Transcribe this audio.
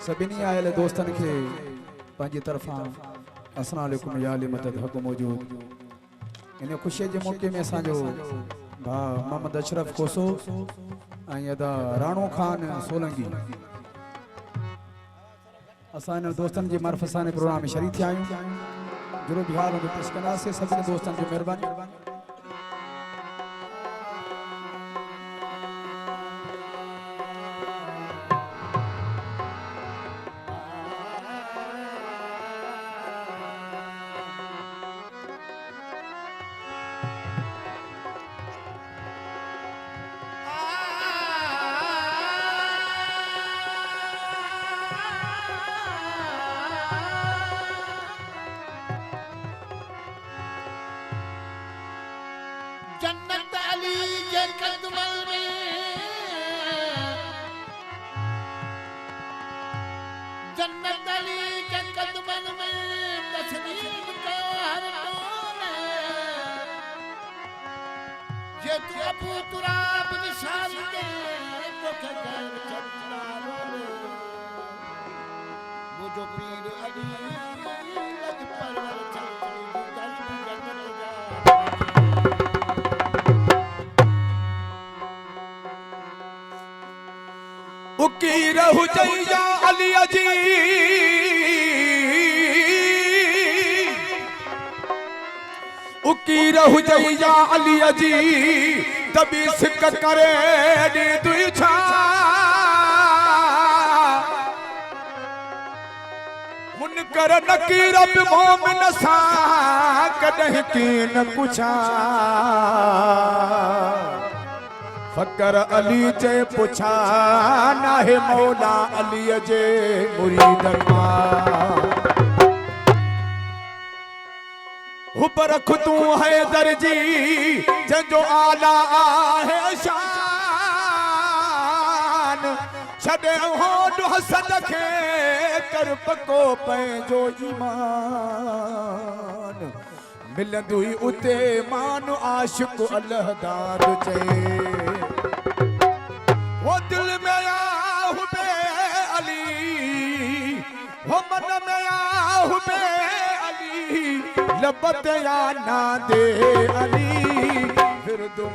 सभिनी आयल दोस्तन के पंहिंजी तरफां अस्सलाम वालेकुम या अली मदद हक़ मौजूद। इन खुशी के मौके में असांजो भा मोहम्मद अशरफ कोसो अदा राणो खान सोलंकी असां दोस्तन की मार्फत सां प्रोग्राम में शरीक थिया आहियूं। जुरो बिहार में पेश कंदासीं सभिनी दोस्तन जो मेहरबानी। जन्नत अली के कदमल में जन्नत अली के कदमल में तस्लीम का हर टोले ये तू अबू तुराब निशान के तो खैर चलना रोले मुझो पीर अली लज परवर चलती जन्नत जा उकी रहु जैया अली अजी उकी रहु जैया अली अजी तभी सिक करे नी दुई छा मुनकर नकीर बि मोमिन सा कदह की न पुछा फकर अली जे पुछा नाहे मौला अली जे मुरीद हुबर खुदू है दर्जी जो आला है शान छड़े होड हसन खे कर पको पंहिंजो ईमान मिलंदुई उते मान आशिक अल्लाहदार चे वो दिल में आहू बे अली वो मन में आहू बे अली लबत या ना दे अली फिर तुम